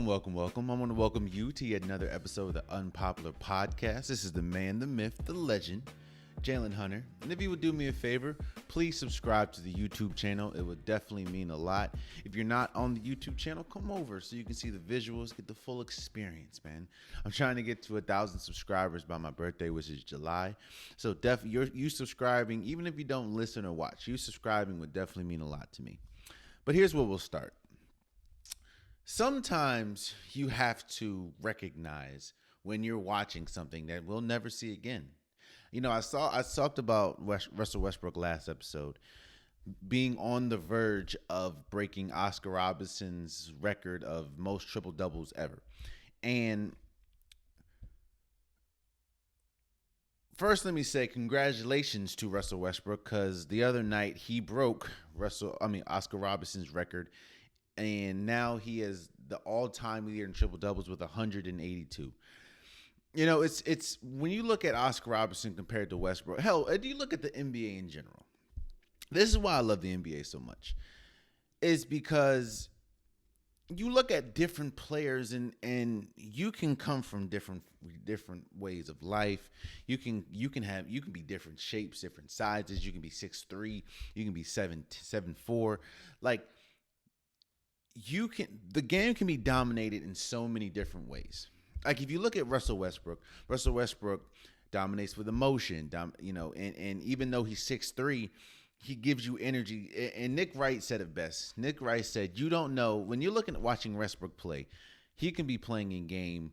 Welcome. I want to welcome you to yet another episode of the Unpopular podcast. This is the man, the myth, the legend, Jalen Hunter. And if you would do me a favor, please subscribe to the YouTube channel. It would definitely mean a lot. If you're not on the YouTube channel, come over so you can see the visuals, get the full experience, man. I'm trying to get to 1,000 subscribers by my birthday, which is July. So definitely, you subscribing, even if you don't listen or watch, you subscribing would definitely mean a lot to me. But here's where we'll start. Sometimes you have to recognize when you're watching something that we'll never see again. You know, I talked about Russell Westbrook last episode being on the verge of breaking Oscar Robinson's record of most triple doubles ever. And first, let me say congratulations to Russell Westbrook, because the other night he broke Oscar Robinson's record. And now he is the all-time leader in triple doubles with 182. You know, it's when you look at Oscar Robertson compared to Westbrook. Hell, do you look at the NBA in general? This is why I love the NBA so much. Is because you look at different players and you can come from different ways of life. You can be different shapes, different sizes. You can be 6'3", you can be 7'4". Like, the game can be dominated in so many different ways. Like, if you look at Russell Westbrook dominates with emotion, and even though he's 6'3", he gives you energy. And Nick Wright said it best. Nick Wright said, you don't know, when you're watching Westbrook play, he can be playing in game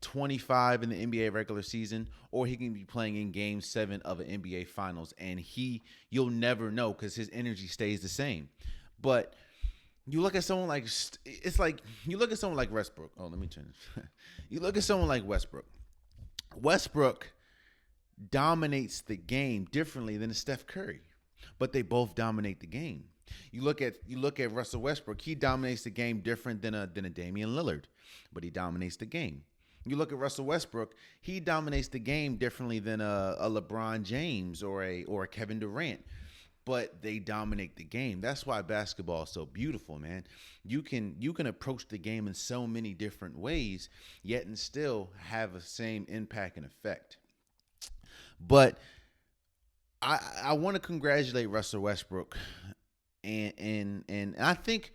25 in the NBA regular season, or he can be playing in game 7 of an NBA finals, and you'll never know because his energy stays the same. But you look at someone like Westbrook. Oh, let me turn this. You look at someone like Westbrook. Westbrook dominates the game differently than Steph Curry, but they both dominate the game. You look at Russell Westbrook. He dominates the game different than a Damian Lillard, but he dominates the game. You look at Russell Westbrook. He dominates the game differently than a LeBron James or a Kevin Durant. But they dominate the game. That's why basketball is so beautiful, man. You can approach the game in so many different ways, yet and still have the same impact and effect. But I want to congratulate Russell Westbrook, and I think,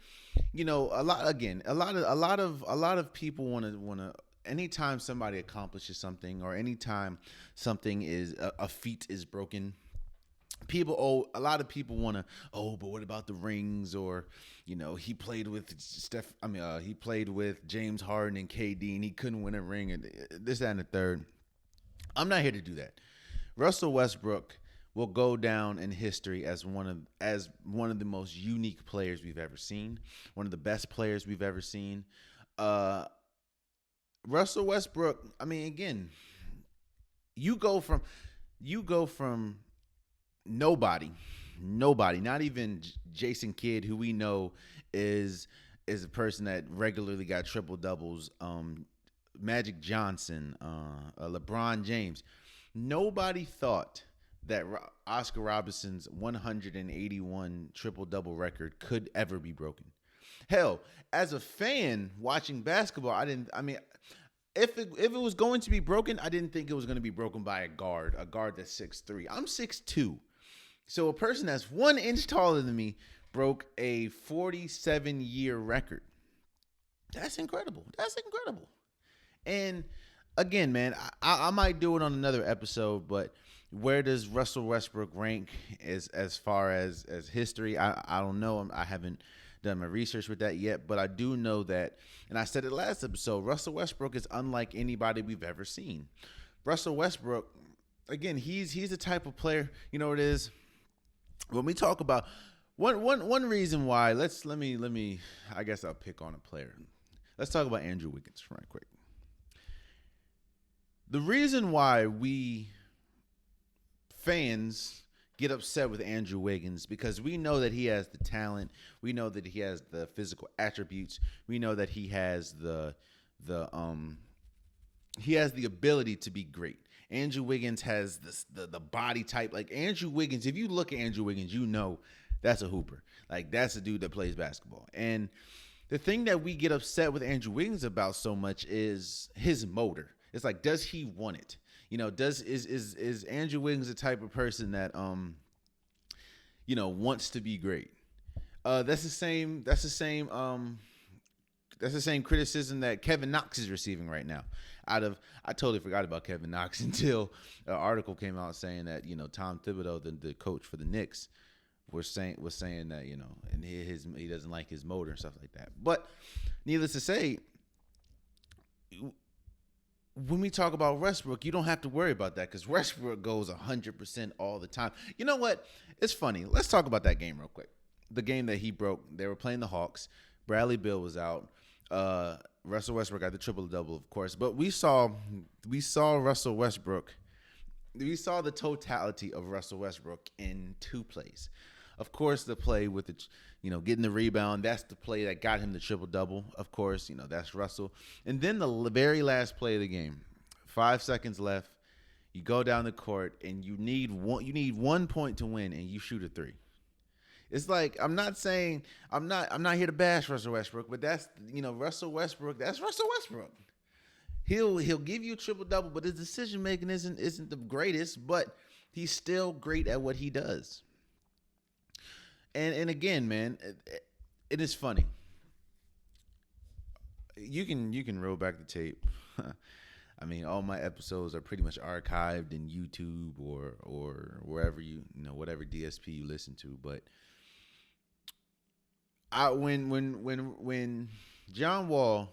you know, a lot of people want to. Anytime somebody accomplishes something, or anytime something is a feat is broken, a lot of people want to, but what about the rings? Or, you know, he played with James Harden and KD and he couldn't win a ring, and this, that, and the third. I'm not here to do that. Russell Westbrook will go down in history as one of the most unique players we've ever seen, one of the best players we've ever seen. Russell Westbrook, I mean, again, you go from nobody, not even Jason Kidd, who we know is a person that regularly got triple doubles, Magic Johnson, LeBron James. Nobody thought that Oscar Robinson's 181 triple double record could ever be broken. Hell, as a fan watching basketball, if it was going to be broken, I didn't think it was going to be broken by a guard that's 6'3". I'm 6'2". So a person that's 1 inch taller than me broke a 47-year record. That's incredible. And again, man, I might do it on another episode, but where does Russell Westbrook rank as far as history? I don't know. I haven't done my research with that yet, but I do know that, and I said it last episode, Russell Westbrook is unlike anybody we've ever seen. Russell Westbrook, again, he's the type of player, you know what it is? When we talk about one reason why, let me I guess I'll pick on a player. Let's talk about Andrew Wiggins right quick. The reason why we fans get upset with Andrew Wiggins, because we know that he has the talent, we know that he has the physical attributes, we know that he has the ability to be great. Andrew Wiggins has the body type. Like, Andrew Wiggins, if you look at Andrew Wiggins, you know that's a hooper. Like, that's a dude that plays basketball. And The thing that we get upset with Andrew Wiggins about so much is his motor. It's like, does he want it? Does is Andrew Wiggins the type of person that wants to be great? That's the same. That's the same criticism that Kevin Knox is receiving right now. I totally forgot about Kevin Knox until an article came out saying that Tom Thibodeau, the coach for the Knicks, was saying that and he doesn't like his motor and stuff like that. But needless to say, when we talk about Westbrook, you don't have to worry about that because Westbrook goes 100% all the time. You know what? It's funny. Let's talk about that game real quick. The game that he broke. They were playing the Hawks. Bradley Beal was out. Russell Westbrook got the triple-double, of course. But we saw Russell Westbrook. We saw the totality of Russell Westbrook in two plays. Of course, the play with getting the rebound. That's the play that got him the triple-double. Of course, that's Russell. And then the very last play of the game, 5 seconds left. You go down the court and you need 1 point to win, and you shoot a three. It's like I'm not here to bash Russell Westbrook, but that's Russell Westbrook. That's Russell Westbrook. He'll give you a triple-double, but his decision making isn't the greatest, but he's still great at what he does. And again, man, it is funny. You can roll back the tape. I mean, all my episodes are pretty much archived in YouTube or wherever whatever DSP you listen to. But when John Wall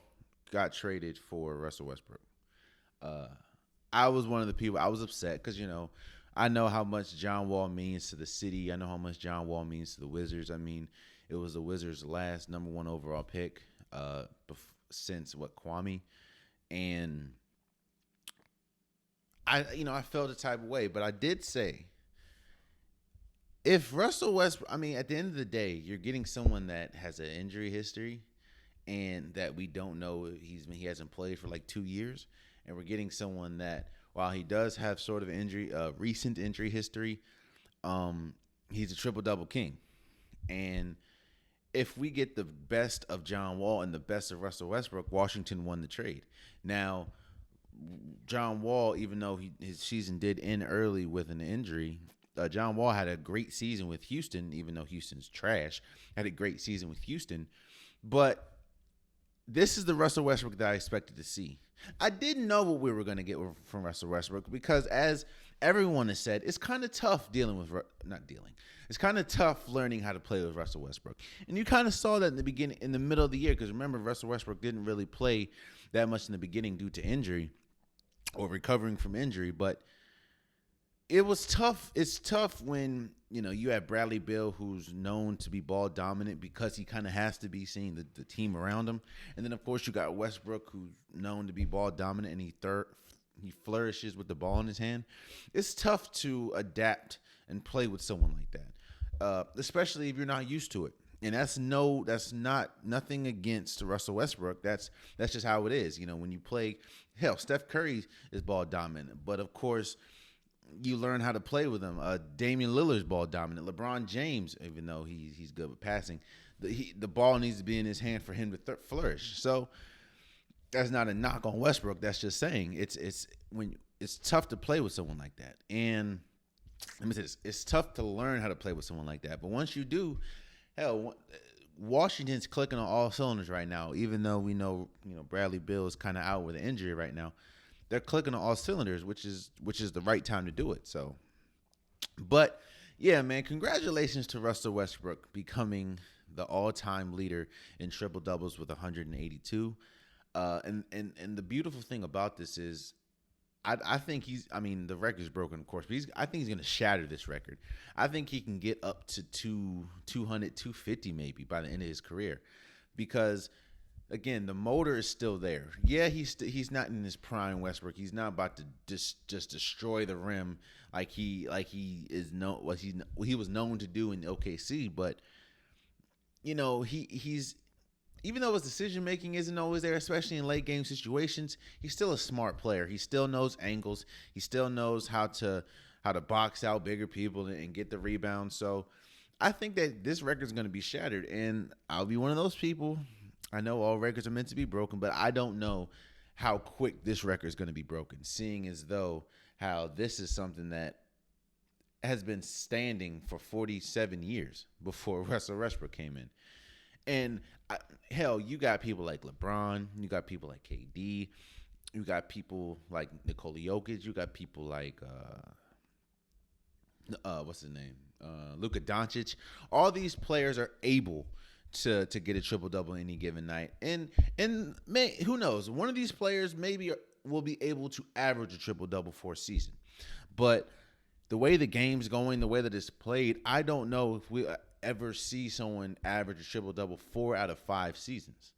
got traded for Russell Westbrook, I was one of the people. I was upset because I know how much John Wall means to the city. I know how much John Wall means to the Wizards. I mean, it was the Wizards' last number 1 overall pick since Kwame, and I felt a type of way. But I did say, if Russell Westbrook, at the end of the day, you're getting someone that has an injury history, and that we don't know he hasn't played for like 2 years, and we're getting someone that, while he does have sort of recent injury history, he's a triple-double king. And if we get the best of John Wall and the best of Russell Westbrook, Washington won the trade. Now, John Wall, even though his season did end early with an injury, John Wall had a great season with Houston, even though Houston's trash. Had a great season with Houston. But this is the Russell Westbrook that I expected to see. I didn't know what we were going to get from Russell Westbrook because, as everyone has said, it's kind of tough It's kind of tough learning how to play with Russell Westbrook. And you kind of saw that in the middle of the year, because remember, Russell Westbrook didn't really play that much in the beginning due to injury or recovering from injury. But it was tough. It's tough when, you have Bradley Beal, who's known to be ball dominant because he kind of has to be seeing the team around him. And then, of course, you got Westbrook, who's known to be ball dominant, and he flourishes with the ball in his hand. It's tough to adapt and play with someone like that, especially if you're not used to it. And that's nothing against Russell Westbrook. That's just how it is. When you play, Steph Curry is ball dominant, but of course, you learn how to play with him. Damian Lillard's ball dominant. LeBron James, even though he's good with passing, the ball needs to be in his hand for him to flourish. So that's not a knock on Westbrook. That's just saying it's tough to play with someone like that. And let me say this: it's tough to learn how to play with someone like that. But once you do, Washington's clicking on all cylinders right now. Even though we know Bradley Beal is kind of out with an injury right now. They're clicking on all cylinders, which is the right time to do it. So, but yeah, man, congratulations to Russell Westbrook becoming the all-time leader in triple doubles with 182. And the beautiful thing about this is, I think the record's broken, of course, but I think he's going to shatter this record. I think he can get up to 200, 250 maybe by the end of his career, because again, the motor is still there. Yeah, he's not in his prime Westbrook. He's not about to just destroy the rim like he was known to do in OKC. But he's even though his decision making isn't always there, especially in late game situations, he's still a smart player. He still knows angles. He still knows how to box out bigger people and get the rebound. So I think that this record is going to be shattered, and I'll be one of those people. I know all records are meant to be broken, but I don't know how quick this record is going to be broken, seeing as though how this is something that has been standing for 47 years before Russell Westbrook came in. And hell, you got people like LeBron, you got people like KD, you got people like Nikola Jokic, you got people like what's his name, Luka Doncic. All these players are able to get a triple double any given night, and who knows? One of these players maybe will be able to average a triple double for a season, but the way the game's going, the way that it's played, I don't know if we ever see someone average a triple double 4 out of 5 seasons.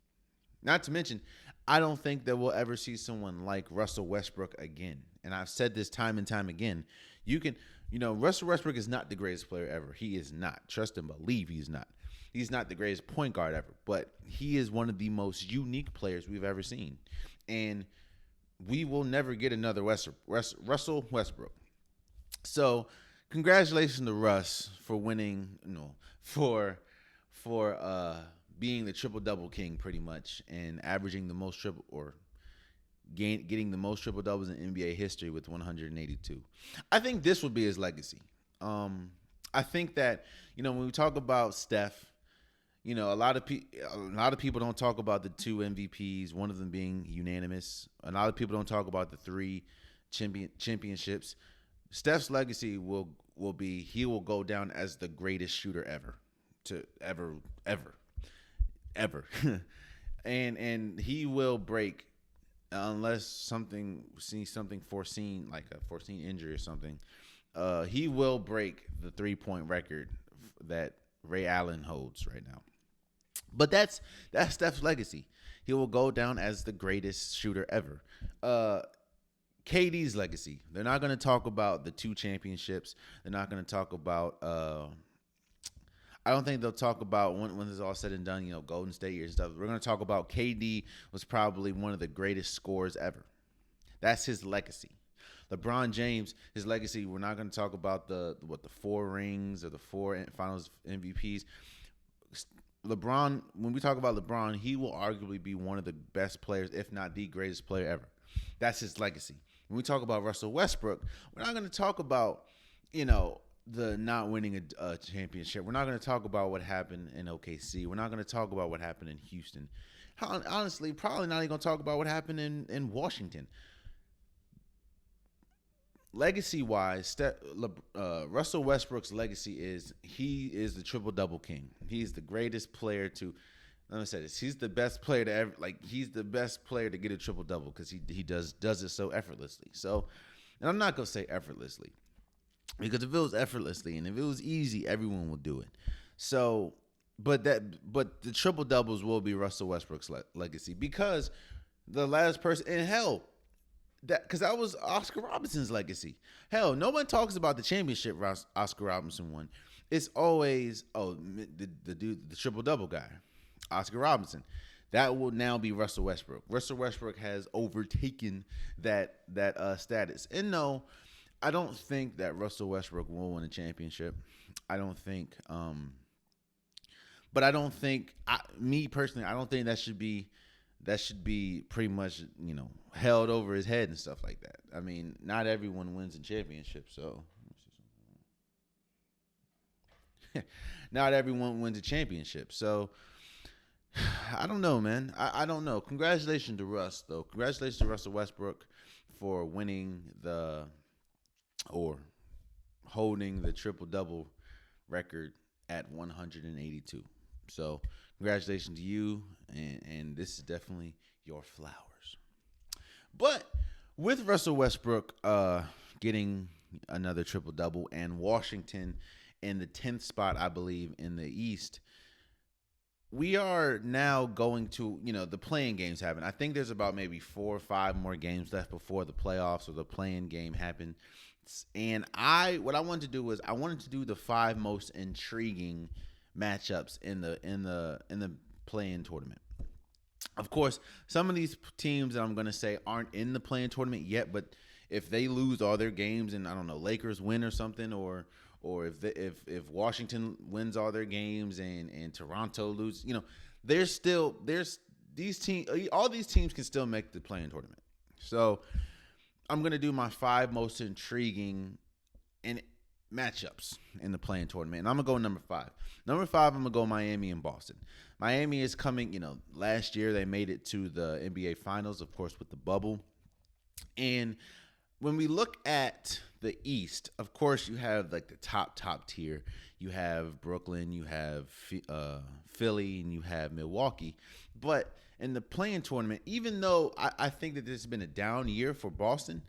Not to mention, I don't think that we'll ever see someone like Russell Westbrook again. And I've said this time and time again. Russell Westbrook is not the greatest player ever. He is not. Trust and believe he's not. He's not the greatest point guard ever, but he is one of the most unique players we've ever seen. And we will never get another Russell Westbrook. So, congratulations to Russ for winning, for being the triple double king pretty much, and averaging the most getting the most triple doubles in NBA history with 182. I think this will be his legacy. I think that when we talk about Steph, a lot of people don't talk about the 2 MVPs, one of them being unanimous. A lot of people don't talk about the 3 championships. Steph's legacy will be he will go down as the greatest shooter ever, and he will break, unless something foreseen, like a foreseen injury or something. He will break the 3-point record that Ray Allen holds right now. But that's Steph's legacy. He will go down as the greatest shooter ever. KD's legacy. They're not going to talk about the 2 championships. They're not going to talk about. I don't think they'll talk about when it's all said and done. Golden State years and stuff. We're going to talk about KD was probably one of the greatest scorers ever. That's his legacy. LeBron James, his legacy. We're not going to talk about the 4 rings or the 4 Finals MVPs. LeBron. When we talk about LeBron, he will arguably be one of the best players, if not the greatest player ever. That's his legacy. When we talk about Russell Westbrook, we're not going to talk about, the not winning a championship. We're not going to talk about what happened in OKC. We're not going to talk about what happened in Houston. Honestly, probably not even going to talk about what happened in Washington. Legacy-wise, Russell Westbrook's legacy is he is the triple-double king. He's the greatest player to. Let me say this: he's the best player to ever. He's the best player to get a triple double because he does it so effortlessly. So, and I'm not gonna say effortlessly, because if it was effortlessly and if it was easy, everyone would do it. So, but the triple doubles will be Russell Westbrook's legacy, because the last person, and hell, because that was Oscar Robinson's legacy. Hell, no one talks about the championship Oscar Robinson won. It's always the dude, the triple double guy. Oscar Robinson. That will now be Russell Westbrook. Russell Westbrook has overtaken that status. And no, I don't think that Russell Westbrook will win a championship. I don't think but I don't think me personally, I don't think that should be pretty much, held over his head and stuff like that. I mean, not everyone wins a championship, so not everyone wins a championship. So I don't know, man. I don't know. Congratulations to Russ, though. Congratulations to Russell Westbrook for winning holding the triple-double record at 182. So congratulations to you, and this is definitely your flowers. But with Russell Westbrook getting another triple-double and Washington in the 10th spot, I believe, in the East, we are now going to, the play-in games happen. I think there's about maybe 4 or 5 more games left before the playoffs or the play-in game happen. And what I wanted to do was I wanted to do the 5 most intriguing matchups in the play-in tournament. Of course, some of these teams that I'm going to say aren't in the play-in tournament yet, but if they lose all their games and, I don't know, Lakers win or something, or if Washington wins all their games and Toronto loses, there's all these teams can still make the play-in tournament. So I'm gonna do my 5 most intriguing and matchups in the play-in tournament, and I'm gonna go number 5. Number 5, I'm gonna go Miami and Boston. Miami is coming. Last year they made it to the NBA Finals, of course, with the bubble. And when we look at the East, of course, you have like the top tier. You have Brooklyn, you have Philly, and you have Milwaukee. But in the play-in tournament, even though I think that this has been a down year for Boston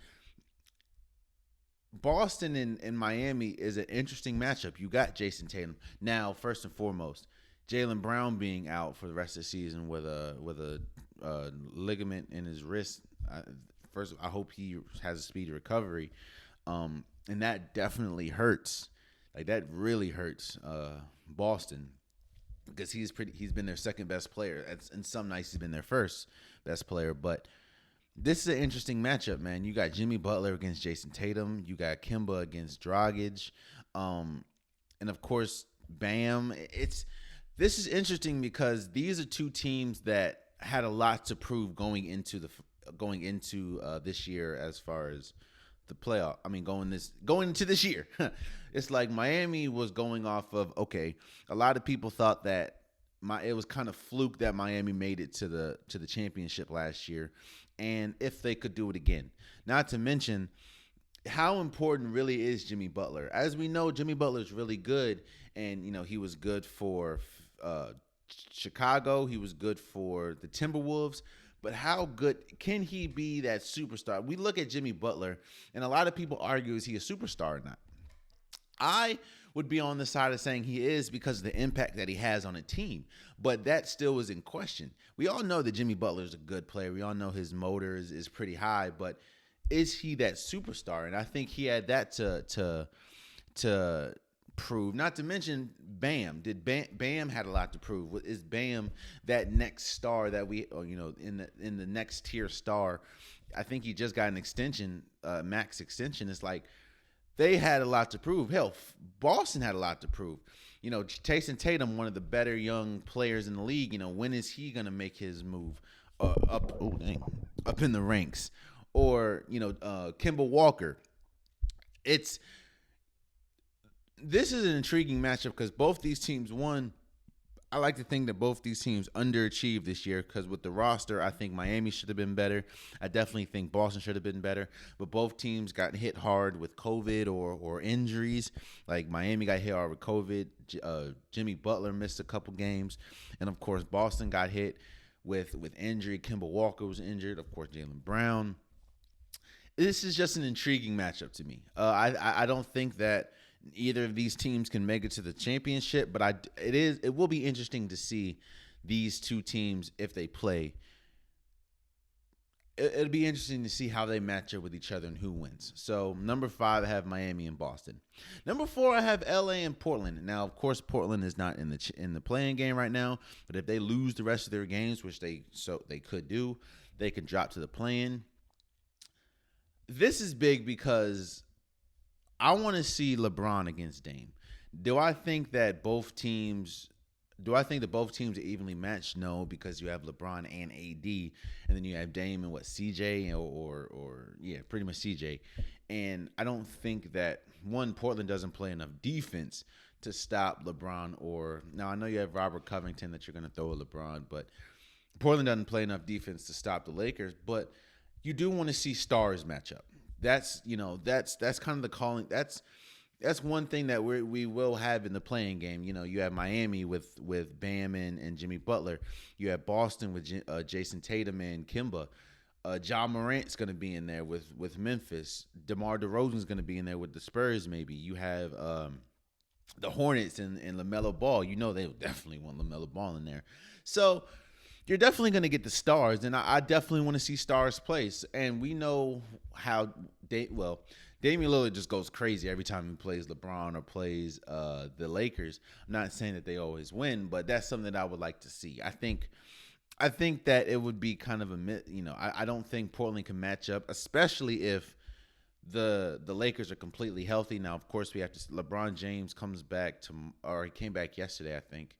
and Miami is an interesting matchup. You got Jason Tatum. Now, first and foremost, Jaylen Brown being out for the rest of the season with a ligament in his wrist. First, I hope he has a speedy recovery. And that definitely hurts. Like, that really hurts Boston, because he's been their second best player. And some nights he's been their first best player. But this is an interesting matchup, man. You got Jimmy Butler against Jason Tatum. You got Kemba against Dragic. And of course, Bam. This is interesting because these are two teams that had a lot to prove going into this year as far as the playoff. I mean, going into this year. It's like Miami was going off of, okay, a lot of people thought that it was kind of fluke that Miami made it to the championship last year, and if they could do it again. Not to mention how important really is Jimmy Butler. As we know, Jimmy Butler is really good, and he was good for Chicago. He was good for the Timberwolves. But how good can he be that superstar? We look at Jimmy Butler, and a lot of people argue, is he a superstar or not? I would be on the side of saying he is, because of the impact that he has on a team. But that still is in question. We all know that Jimmy Butler is a good player. We all know his motor is pretty high. But is he that superstar? And I think he had that to prove. Not to mention Bam. Bam had a lot to prove? Is Bam that next star that we, in the next tier star? I think he just got an extension, max extension. It's like they had a lot to prove. Hell, Boston had a lot to prove. Jason Tatum, one of the better young players in the league. When is he gonna make his move up in the ranks? Or Kemba Walker. This is an intriguing matchup because both these teams won. I like to think that both these teams underachieved this year, because with the roster, I think Miami should have been better. I definitely think Boston should have been better. But both teams got hit hard with COVID or injuries. Like Miami got hit hard with COVID. Jimmy Butler missed a couple games. And, of course, Boston got hit with injury. Kemba Walker was injured. Of course, Jaylen Brown. This is just an intriguing matchup to me. I don't think that either of these teams can make it to the championship, but it will be interesting to see these two teams if they play. It'll be interesting to see how they match up with each other and who wins. So number 5, I have Miami and Boston. Number 4, I have LA and Portland. Now, of course, Portland is not in the playing game right now, but if they lose the rest of their games, which they could do, they can drop to the play-in. This is big because I want to see LeBron against Dame. Do I think that both teams are evenly matched? No, because you have LeBron and AD, and then you have Dame and CJ or pretty much CJ. And I don't think that Portland doesn't play enough defense to stop LeBron. Now I know you have Robert Covington that you're going to throw at LeBron, but Portland doesn't play enough defense to stop the Lakers. But you do want to see stars match up. That's kind of the calling. That's one thing that we will have in the playing game. You have Miami with Bam and Jimmy Butler. You have Boston with Jason Tatum and Kemba. Ja Morant's going to be in there with Memphis. DeMar DeRozan's going to be in there with the Spurs. Maybe you have the Hornets and LaMelo Ball. They definitely want LaMelo Ball in there. So you're definitely going to get the stars, and I definitely want to see stars play. And we know how Damian Lillard just goes crazy every time he plays LeBron or plays the Lakers. I'm not saying that they always win, but that's something that I would like to see. I think that it would be kind of I don't think Portland can match up, especially if the Lakers are completely healthy. Now, of course, we have to. LeBron James comes back he came back yesterday, I think.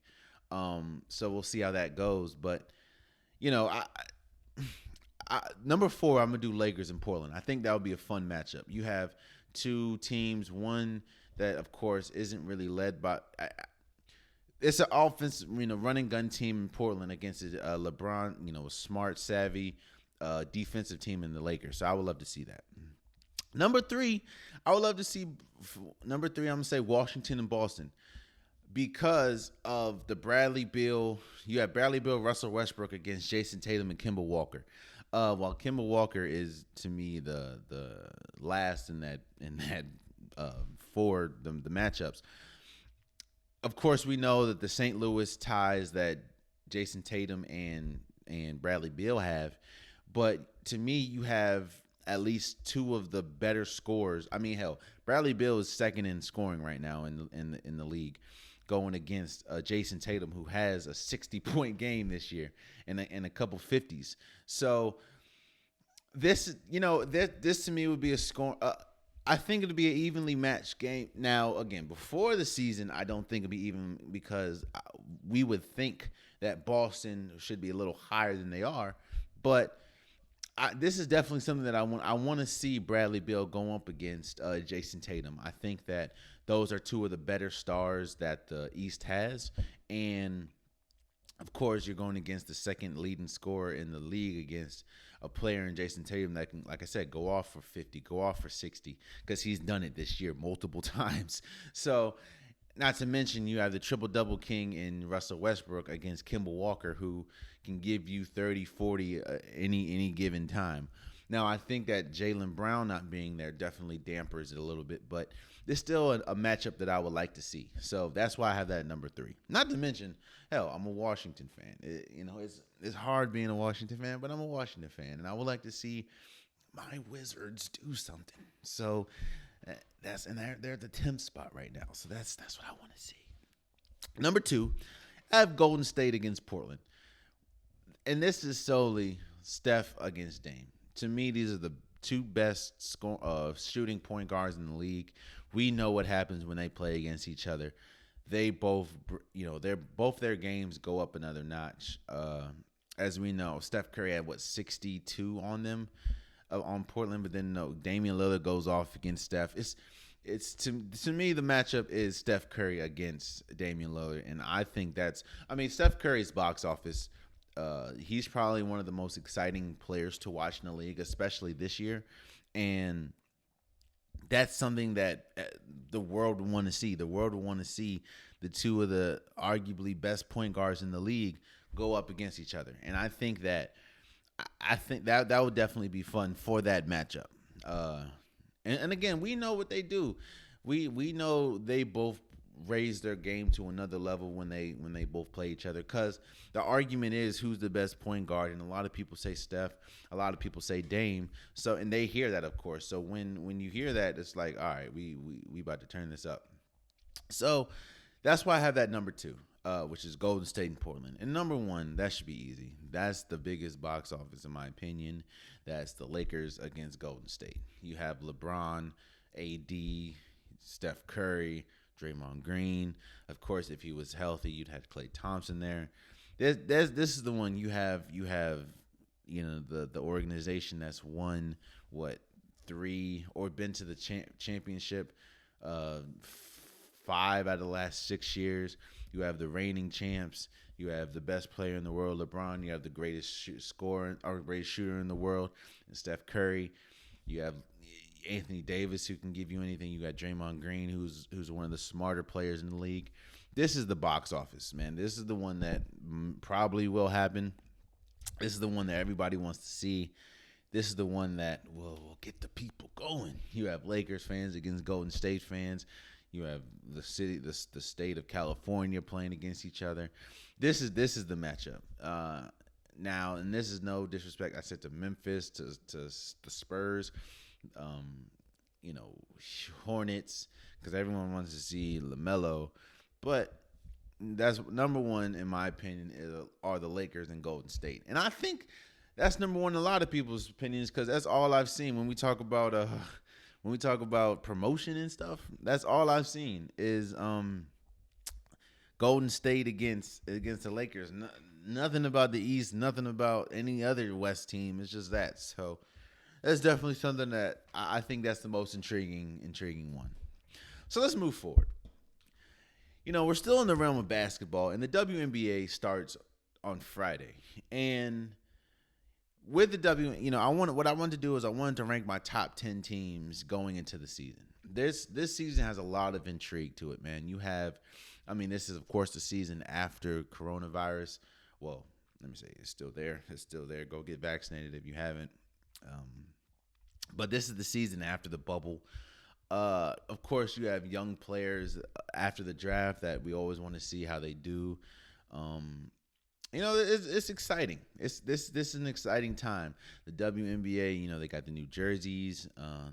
So we'll see how that goes. But you know, number four, I'm gonna do Lakers and Portland. I think that would be a fun matchup. You have two teams, one that of course isn't really led by. It's an offense, running gun team in Portland against LeBron, a smart, savvy, defensive team in the Lakers. So I would love to see that. Number three, I would love to see. Number three, I'm gonna say Washington and Boston because of the Bradley Beal. You have Bradley Beal, Russell Westbrook against Jason Tatum and Kemba Walker. While Kemba Walker is to me the last in that for the matchups. Of course, we know that the St. Louis ties that Jason Tatum and Bradley Beal have, but to me, you have at least two of the better scorers. I mean, hell, Bradley Beal is second in scoring right now in the league, going against Jason Tatum, who has a 60-point game this year and a couple 50s. So this to me would be a score. I think it'll be an evenly matched game. Now, again, before the season, I don't think it'll be even because we would think that Boston should be a little higher than they are. But this is definitely something that I want. I want to see Bradley Beal go up against Jason Tatum. I think that those are two of the better stars that the East has. And, of course, you're going against the second leading scorer in the league against a player in Jason Tatum that can, like I said, go off for 50, go off for 60, because he's done it this year multiple times. So, not to mention, you have the triple-double king in Russell Westbrook against Kemba Walker, who can give you 30, 40 any given time. Now, I think that Jaylen Brown not being there definitely dampers it a little bit, but there's still a matchup that I would like to see. So that's why I have that at number three. Not to mention, hell, I'm a Washington fan. It's hard being a Washington fan, but I'm a Washington fan, and I would like to see my Wizards do something. So they're at the 10th spot right now. So that's what I want to see. Number two, I have Golden State against Portland, and this is solely Steph against Dame. To me, these are the two best shooting point guards in the league. We know what happens when they play against each other. They both, their games go up another notch. As we know, Steph Curry had 62 on them on Portland, but then no, Damian Lillard goes off against Steph. It's to me the matchup is Steph Curry against Damian Lillard, and I think Steph Curry's box office. He's probably one of the most exciting players to watch in the league, especially this year. And that's something that the world would want to see. The world would want to see the two of the arguably best point guards in the league go up against each other. And I think that would definitely be fun for that matchup. And again, we know what they do. We know they both raise their game to another level when they both play each other, because the argument is who's the best point guard, and a lot of people say Steph, a lot of people say Dame. So, and they hear that, of course. So when you hear that, it's like, all right, we about to turn this up. So that's why I have that number two, which is Golden State and Portland. And number one, that should be easy. That's the biggest box office in my opinion. That's the Lakers against Golden State. You have LeBron, AD, Steph Curry, Draymond Green. Of course, if he was healthy, you'd have Klay Thompson there. This is the one you have the organization that's won 3 or been to the championship 5 out of the last 6 years. You have the reigning champs. You have the best player in the world, LeBron. You have the greatest scorer or greatest shooter in the world, Steph Curry. You have Anthony Davis, who can give you anything. You got Draymond Green, who's one of the smarter players in the league. This is the box office, man. This is the one that probably will happen. This is the one that everybody wants to see. This is the one that will get the people going. You have Lakers fans against Golden State fans. You have the state of California playing against each other. This is the matchup. Now, and this is no disrespect, I said, to Memphis, to the Spurs. Hornets, because everyone wants to see LaMelo, but that's number one in my opinion are the Lakers and Golden State, and I think that's number one in a lot of people's opinions, because that's all I've seen when we talk about promotion and stuff. That's all I've seen is Golden State against the Lakers. nothing about the East, nothing about any other West team. It's just that. So that's definitely something that I think that's the most intriguing one. So let's move forward. We're still in the realm of basketball, and the WNBA starts on Friday. And with the what I wanted to do is I wanted to rank my top 10 teams going into the season. This season has a lot of intrigue to it, man. This is of course the season after coronavirus. Well, let me say it's still there. It's still there. Go get vaccinated if you haven't. But this is the season after the bubble. Of course, you have young players after the draft that we always want to see how they do. It's exciting. This is an exciting time. The WNBA, they got the new jerseys.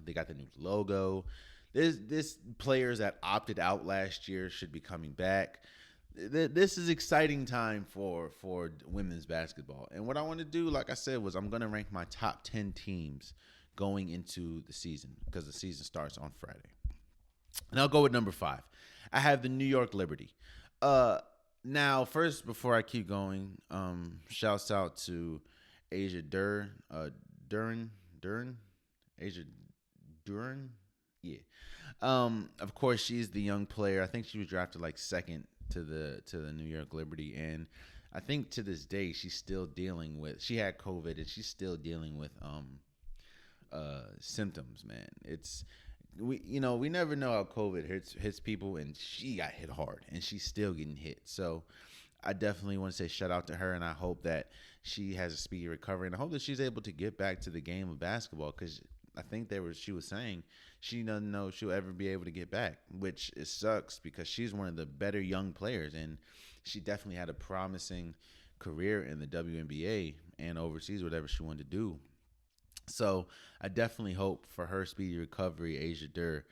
They got the new logo. This players that opted out last year should be coming back. This is exciting time for women's basketball. And what I want to do, like I said, was I'm going to rank my top 10 teams going into the season because the season starts on Friday. And I'll go with number 5. I have the New York Liberty. Now, first, before I keep going, shouts out to Asia Duran, Asia Duran, yeah. Of course, she's the young player. I think she was drafted like second to the New York Liberty, and I think to this day she's still dealing with. She had COVID, and she's still dealing with symptoms. Man, we never know how COVID hits people, and she got hit hard, and she's still getting hit. So I definitely want to say shout out to her, and I hope that she has a speedy recovery, and I hope that she's able to get back to the game of basketball because I think she was saying she doesn't know she'll ever be able to get back, which it sucks because she's one of the better young players, and she definitely had a promising career in the WNBA and overseas, whatever she wanted to do. So I definitely hope for her speedy recovery, Asia Durr.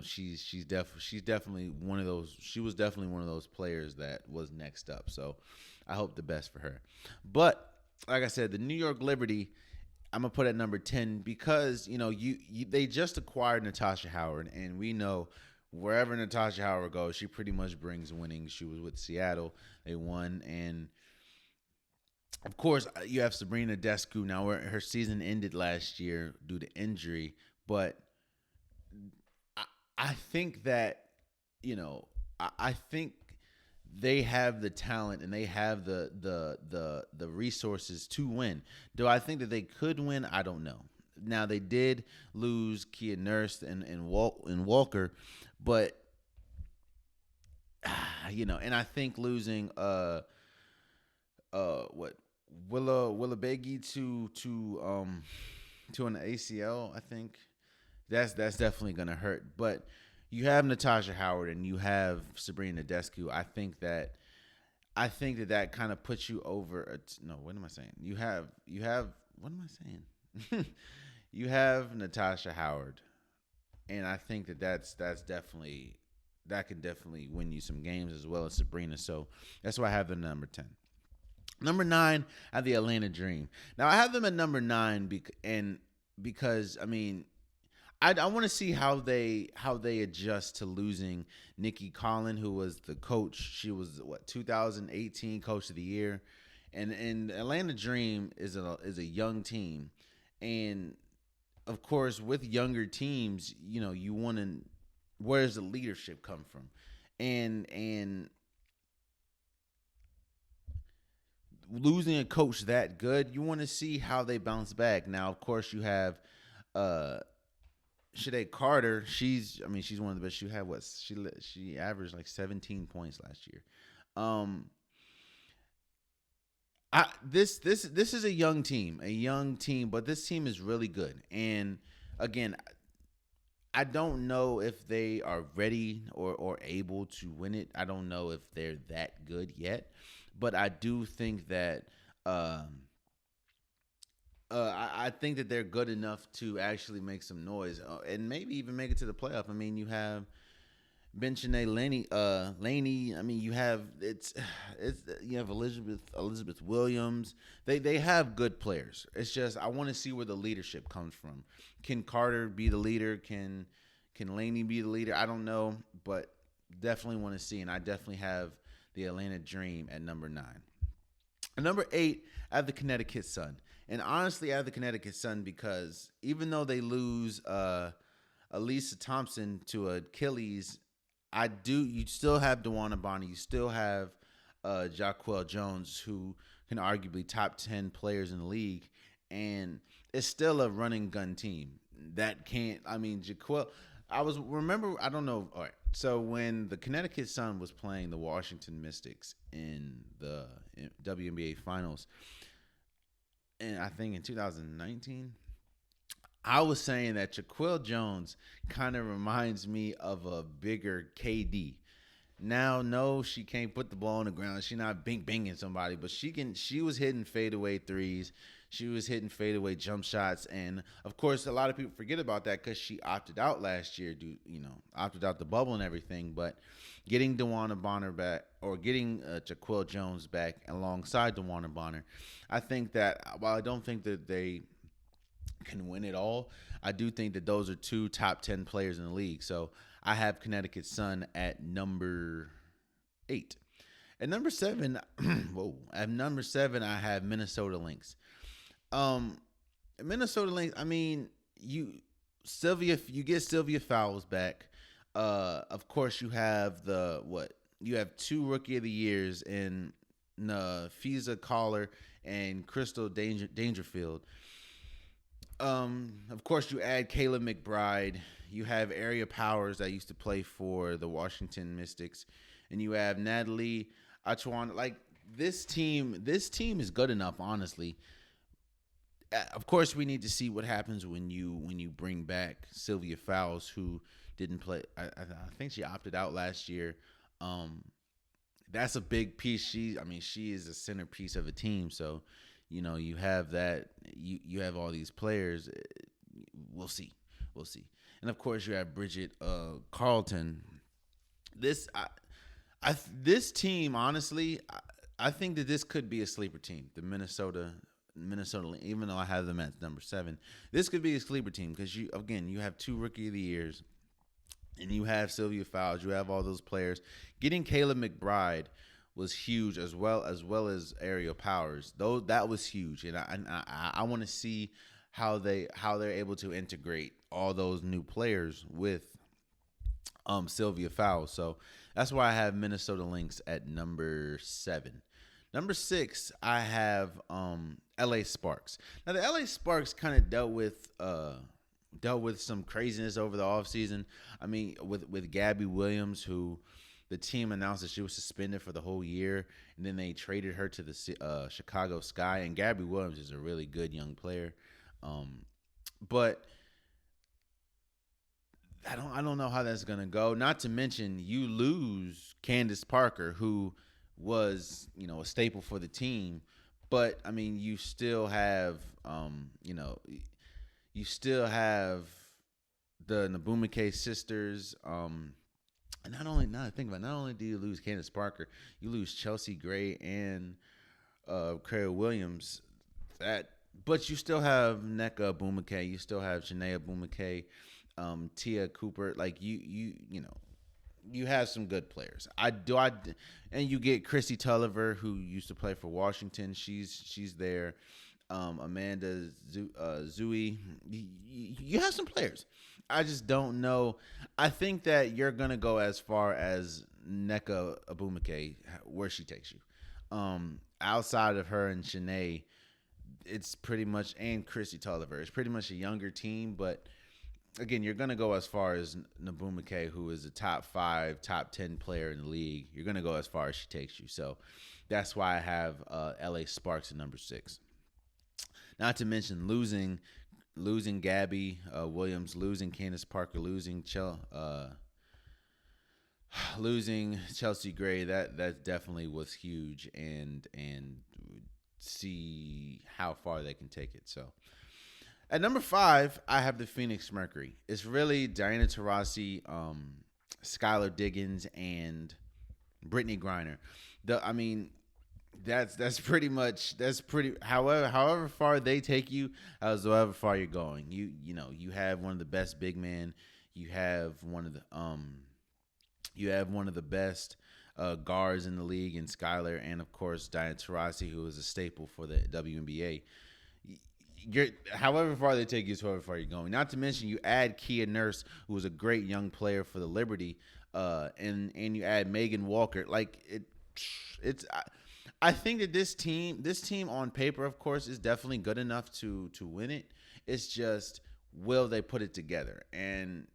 She's definitely one of those. She was definitely one of those players that was next up. So I hope the best for her. But like I said, the New York Liberty, I'm gonna put at number 10 because they just acquired Natasha Howard, and we know wherever Natasha Howard goes, she pretty much brings winnings. She was with Seattle, they won, and of course you have Sabrina Descu. Now her season ended last year due to injury, but I think that I think they have the talent and they have the resources to win. Do I think that they could win? I don't know. Now they did lose Kia Nurse and Walker, but and I think losing what Willabegi to an ACL, I think that's definitely gonna hurt. But you have Natasha Howard and you have Sabrina Descu. I think that kind of puts you over. No, what am I saying? You have. What am I saying? You have Natasha Howard, and I think that can definitely win you some games as well as Sabrina. So that's why I have the number 10. Number 9, I have the Atlanta Dream. Now I have them at number 9 because I want to see how they adjust to losing Nikki Collin, who was the coach. She was 2018 Coach of the Year, and Atlanta Dream is a young team, and of course with younger teams, you want to, where does the leadership come from, and losing a coach that good, you want to see how they bounce back. Now, of course, you have Shade Carter. She's one of the best. She had she averaged like 17 points last year. This is a young team, but this team is really good. And again, I don't know if they are ready or able to win it. I don't know if they're that good yet, but I do think that I think that they're good enough to actually make some noise and maybe even make it to the playoff. You have Benchane Laney. You have you have Elizabeth Williams. They have good players. It's just I want to see where the leadership comes from. Can Carter be the leader? Can Laney be the leader? I don't know, but definitely want to see. And I definitely have the Atlanta Dream at number 9. And number 8, I have the Connecticut Sun. And honestly, I have the Connecticut Sun because even though they lose Elisa Thompson to Achilles, you still have DeWanna Bonner. You still have Jaquel Jones, who can arguably top 10 players in the league. And it's still a running gun team that can't. I mean, Jaquel. I don't know. All right. So when the Connecticut Sun was playing the Washington Mystics in the WNBA Finals, and I think in 2019, I was saying that Jaquel Jones kind of reminds me of a bigger KD. Now, no, she can't put the ball on the ground. She's not binging somebody, but she can. She was hitting fadeaway threes. She was hitting fadeaway jump shots, and of course, a lot of people forget about that because she opted out last year. Opted out the bubble and everything. But getting DeWanna Bonner back, or getting Jaquel Jones back alongside DeWanna Bonner, I think that while I don't think that they can win it all, I do think that those are 2 top 10 players in the league. So I have Connecticut Sun at number 8. At number 7, At number 7, I have Minnesota Lynx. Minnesota Lynx. I mean, you get Sylvia Fowles back. Of course, you have you have 2 Rookie of the Years in Fiza Collar and Crystal Dangerfield. Of course, you add Kayla McBride. You have Area Powers that used to play for the Washington Mystics, and you have Natalie Achwan. Like this team is good enough, honestly. Of course, we need to see what happens when you bring back Sylvia Fowles, who didn't play. I think she opted out last year. That's a big piece. She is a centerpiece of a team. So, you have that. You have all these players. We'll see. And of course, you have Bridget Carlton. This team, honestly, I think that this could be a sleeper team. The Minnesota, even though I have them at number 7, this could be a sleeper team because you have 2 Rookie of the Years, and you have Sylvia Fowles. You have all those players. Getting Kayla McBride was huge, as well as Aerial Powers. That was huge, and I want to see how they're able to integrate all those new players with Sylvia Fowles. So that's why I have Minnesota Lynx at number 7. Number 6, I have LA Sparks. Now the LA Sparks kind of dealt with some craziness over the offseason. I mean, with Gabby Williams, who the team announced that she was suspended for the whole year, and then they traded her to the Chicago Sky. And Gabby Williams is a really good young player, but I don't know how that's gonna go. Not to mention you lose Candace Parker, who was a staple for the team, but I mean you still have the Nabumike sisters. And not only do you lose Candace Parker, you lose Chelsea Gray and Craya Williams. But you still have Nneka Abumike, you still have Shanae Abumike, Tia Cooper. Like you have some good players. And you get Chrissy Tulliver, who used to play for Washington. She's there. Amanda Zui. You have some players. I just don't know. I think that you're gonna go as far as Nneka Abumike, where she takes you. Outside of her and Shanae, it's pretty much, and Chrissy Tulliver, it's pretty much a younger team, but again, you're going to go as far as Nabumike, who is a top 5, top 10 player in the league. You're going to go as far as she takes you. So that's why I have LA Sparks at number 6. Not to mention losing Gabby Williams, losing Candace Parker, losing Chelsea Gray. That definitely was huge, and see how far they can take it. So at number 5, I have the Phoenix Mercury. It's really Diana Taurasi, Skylar Diggins, and Brittany Griner. That's pretty. However far they take you, however far you're going. You have one of the best big men. You have one of the best guards in the league, and Skylar, and of course Diana Taurasi, who is a staple for the WNBA. However far they take you is however far you're going. Not to mention you add Kia Nurse, who was a great young player for the Liberty, and you add Megan Walker. It's. I think that this team on paper, of course, is definitely good enough to win it. It's just, will they put it together? And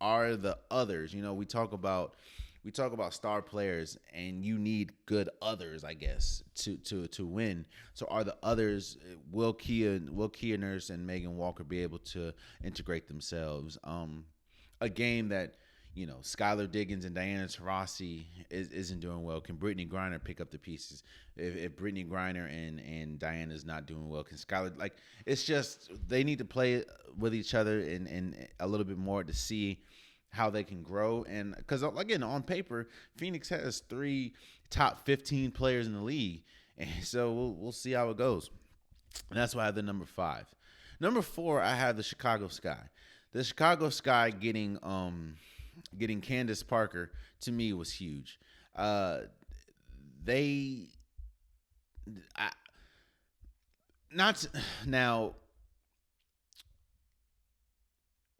are the others? We talk about star players, and you need good others, I guess, to win. So are the others? Will Kia Nurse and Megan Walker be able to integrate themselves? A game that Skylar Diggins and Diana Taurasi isn't doing well. Can Brittany Griner pick up the pieces? If Brittany Griner and Diana is not doing well, can Skylar, it's just they need to play with each other and a little bit more to see how they can grow. And because, again, on paper, Phoenix has 3 top 15 players in the league, and so we'll see how it goes. And that's why I have the number 5. Number 4, I have the Chicago Sky. The Chicago Sky getting Candace Parker, to me, was huge. Now,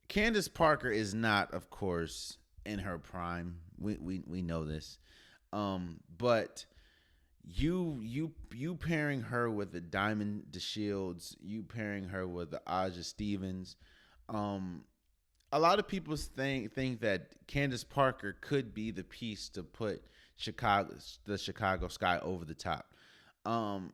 Candace Parker is not, of course, in her prime. We know this. But you pairing her with the Diamond DeShields, you pairing her with the Aja Stevens, a lot of people think that Candace Parker could be the piece to put the Chicago Sky over the top. I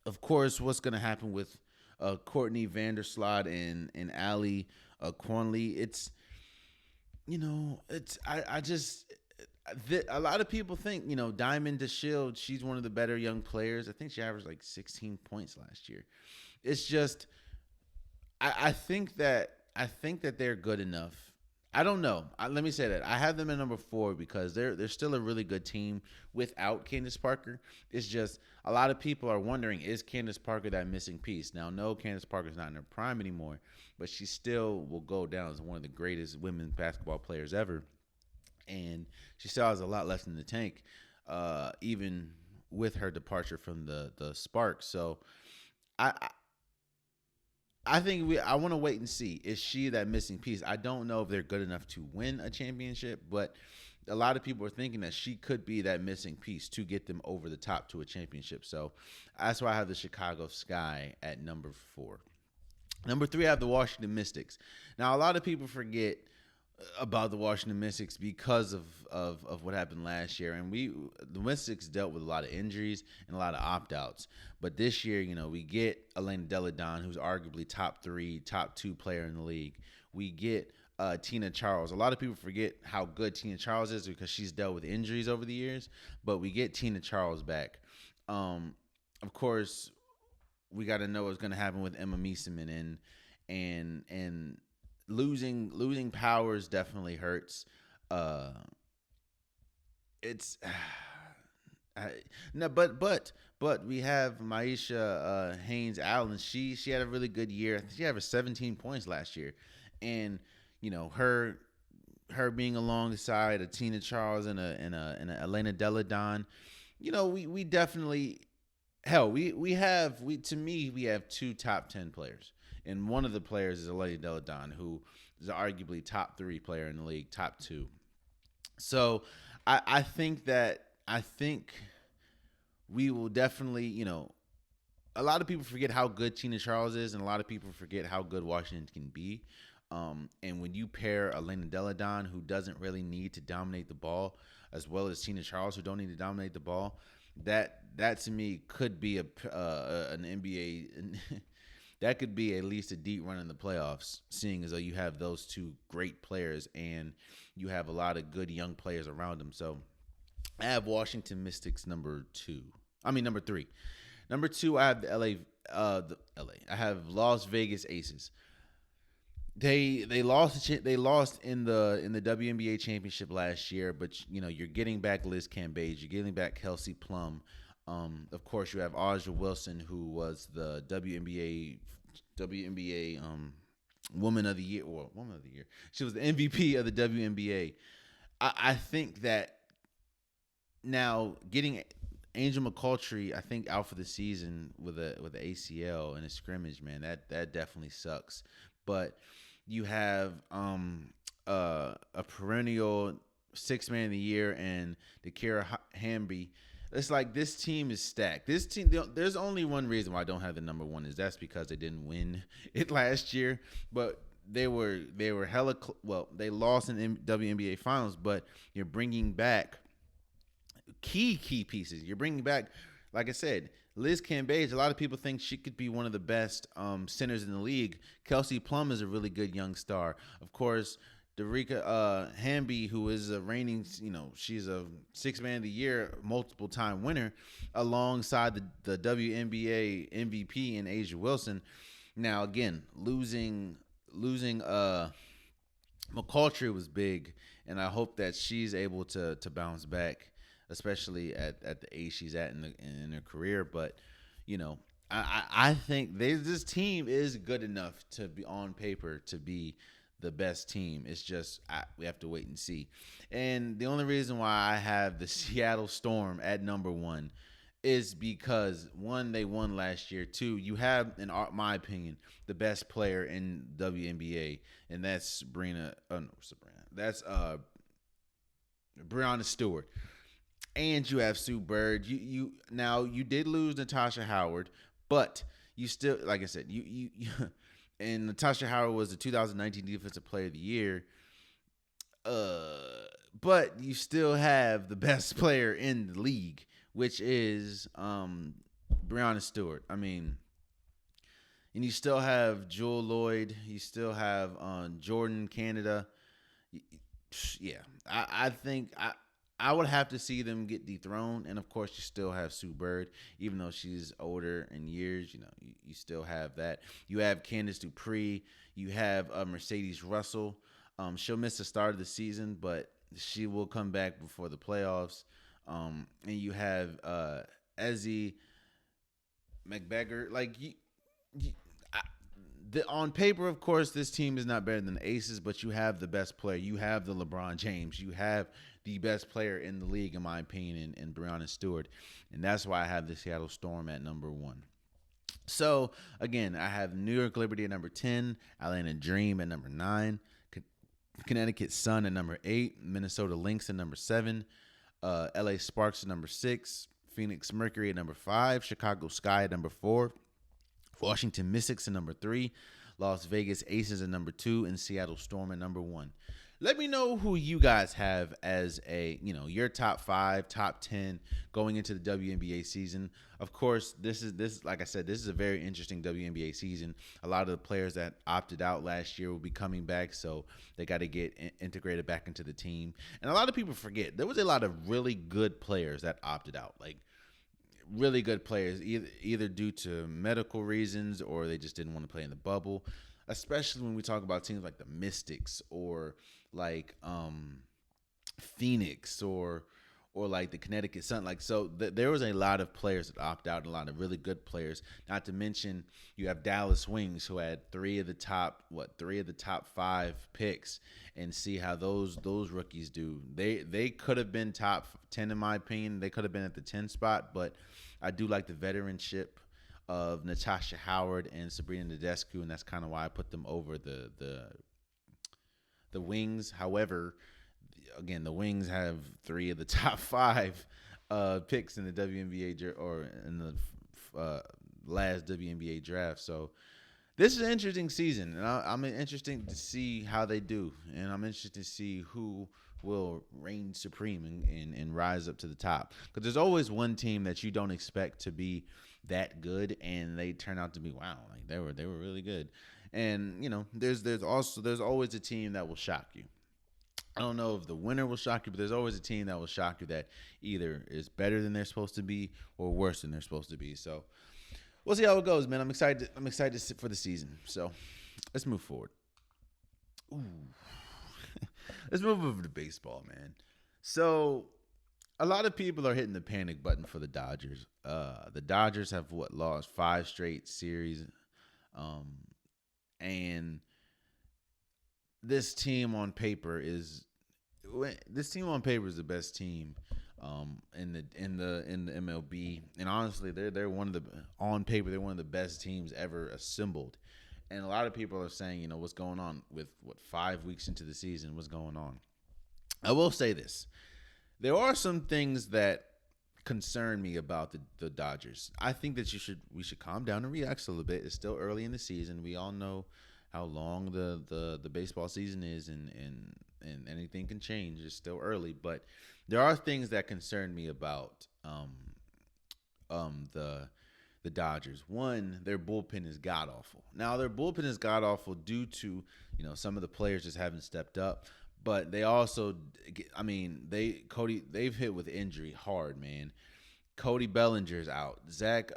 of course, what's going to happen with Courtney Vandersloot and Allie Quanley? A lot of people think, Diamond DeShield, she's one of the better young players. I think she averaged 16 points last year. It's just, I think that they're good enough. I don't know. Let me say that I have them at number 4 because they're still a really good team without Candace Parker. It's just a lot of people are wondering, is Candace Parker that missing piece? Now, no, Candace Parker's not in her prime anymore, but she still will go down as one of the greatest women's basketball players ever, and she still has a lot left in the tank, even with her departure from the Sparks. So, I want to wait and see. Is she that missing piece? I don't know if they're good enough to win a championship, but a lot of people are thinking that she could be that missing piece to get them over the top to a championship. So that's why I have the Chicago Sky at number 4. Number 3, I have the Washington Mystics. Now, a lot of people forget about the Washington Mystics because of what happened last year, and the Mystics dealt with a lot of injuries and a lot of opt-outs. But this year, we get Elena Deladon, who's arguably top 3, top 2 player in the league. We get Tina Charles. A lot of people forget how good Tina Charles is because she's dealt with injuries over the years, but we get Tina Charles back. Of course, we got to know what's going to happen with Emma Mieseman, and losing Powers definitely hurts. It's no, but we have Maisha Haynes Allen. She had a really good year. I think she averaged 17 points last year, and her being alongside a Tina Charles and a Elena Deladon, we definitely we have 2 top 10 players. And one of the players is Elena Deladon, who is arguably top 3 player in the league, top 2. So I think we will definitely, a lot of people forget how good Tina Charles is, and a lot of people forget how good Washington can be. And when you pair Elena Deladon, who doesn't really need to dominate the ball, as well as Tina Charles, who don't need to dominate the ball, that to me could be an NBA. That could be at least a deep run in the playoffs, seeing as though you have those 2 great players and you have a lot of good young players around them. So I have Washington Mystics number 3. Number 2, I have I have Las Vegas Aces. They lost in the WNBA championship last year, but you're getting back Liz Cambage, you're getting back Kelsey Plum. Of course, you have Aja Wilson, who was the WNBA Woman of the Year, or Woman of the Year. She was the MVP of the WNBA. I think that now getting Angel McCoughtry, I think out for the season with a ACL and a scrimmage, man, that definitely sucks. But you have a perennial six man of the year and the Kara Hamby. It's like this team is stacked. This team, there's only one reason why I don't have the number one is that's because they didn't win it last year. But they were hella well. They lost in the WNBA finals, but you're bringing back key pieces. You're bringing back, like I said, Liz Cambage. A lot of people think she could be one of the best centers in the league. Kelsey Plum is a really good young star. Of course, Darica Hamby, who is a reigning, she's a six-man of the year, multiple-time winner, alongside the WNBA MVP in Asia Wilson. Now, again, losing McCoughtry was big, and I hope that she's able to bounce back, especially at the age she's at in her career. But I think this team is good enough to be on paper to be the best team. It's just we have to wait and see. And the only reason why I have the Seattle Storm at number one is because, one, they won last year. Two, you have, in my opinion, the best player in WNBA, and that's Sabrina. That's Breonna Stewart. And you have Sue Bird. You did lose Natasha Howard, but you still, like I said, you and Natasha Howard was the 2019 Defensive Player of the Year. But you still have the best player in the league, which is Breonna Stewart. I mean, and you still have Jewel Lloyd. You still have Jordan Canada. Yeah, I think I would have to see them get dethroned. And, of course, you still have Sue Bird. Even though she's older in years, you still have that. You have Candace Dupree. You have Mercedes Russell. She'll miss the start of the season, but she will come back before the playoffs. And you have Ezzy McBeggar. Like, on paper, of course, this team is not better than the Aces, but you have the best player. You have the LeBron James. You have the best player in the league, in my opinion, in Breonna Stewart. And that's why I have the Seattle Storm at number one. So, again, I have New York Liberty at number 10, Atlanta Dream at number 9, Connecticut Sun at number 8, Minnesota Lynx at number 7, LA Sparks at number 6, Phoenix Mercury at number 5, Chicago Sky at number 4, Washington Mystics at number 3, Las Vegas Aces at number 2, and Seattle Storm at number 1. Let me know who you guys have as your top 5, top 10 going into the WNBA season. Of course, this like I said, this is a very interesting WNBA season. A lot of the players that opted out last year will be coming back, so they got to get integrated back into the team. And a lot of people forget there was a lot of really good players that opted out, like really good players, either due to medical reasons or they just didn't want to play in the bubble. Especially when we talk about teams like the Mystics or like Phoenix or like the Connecticut Sun. Like, so there was a lot of players that opt out, a lot of really good players. Not to mention you have Dallas Wings, who had three of the top 5 picks, and see how those rookies do. They could have been top 10 in my opinion. They could have been at the 10 spot, but I do like the veteranship of Natasha Howard and Sabrina Nadescu, and that's kind of why I put them over the Wings. However, again, the Wings have 3 of the top 5 picks in the WNBA or in the last WNBA draft. So this is an interesting season, and I'm interested to see how they do, and I'm interested to see who will reign supreme and rise up to the top. Because there's always one team that you don't expect to be that good, and they turn out to be like they were really good. And there's always a team that will shock you. I don't know if the winner will shock you, but there's always a team that will shock you that either is better than they're supposed to be or worse than they're supposed to be. So we'll see how it goes, man. I'm excited for the season. So let's move forward. Ooh. Let's move over to baseball, man. So a lot of people are hitting the panic button for the Dodgers. The Dodgers have lost 5 straight series, and this team on paper is this team on paper is the best team in the MLB, and honestly, they're one of the on paper they're one of the best teams ever assembled. And a lot of people are saying, what's going on with 5 weeks into the season? What's going on? I will say this: there are some things that concern me about the Dodgers. I think that we should calm down and relax a little bit. It's still early in the season. We all know how long the baseball season is, and anything can change. It's still early, but there are things that concern me about the Dodgers. One, their bullpen is god awful. Now their bullpen is god awful due to some of the players just haven't stepped up, but they also, they've hit with injury hard, man. Cody Bellinger's out. Zach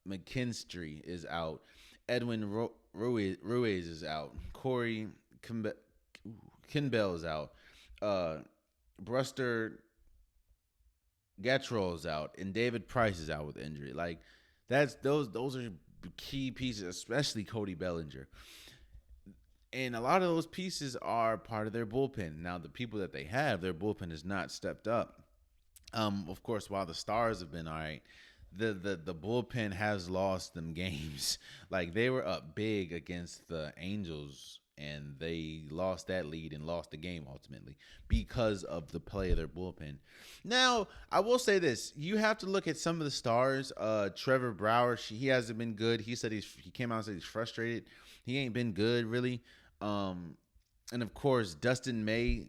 McKinstry is out. Edwin Ruiz is out. Corey Kinbell is out. Buster Gatrell is out, and David Price is out with injury. Like those are key pieces, especially Cody Bellinger. And a lot of those pieces are part of their bullpen. Now, the people that they have, their bullpen has not stepped up. Of course, while the Stars have been all right, the bullpen has lost them games. Like, they were up big against the Angels, and they lost that lead and lost the game ultimately because of the play of their bullpen. Now, I will say this. You have to look at some of the stars. Trevor Bauer, he hasn't been good. He said he came out and said he's frustrated. He ain't been good, really. And, of course, Dustin May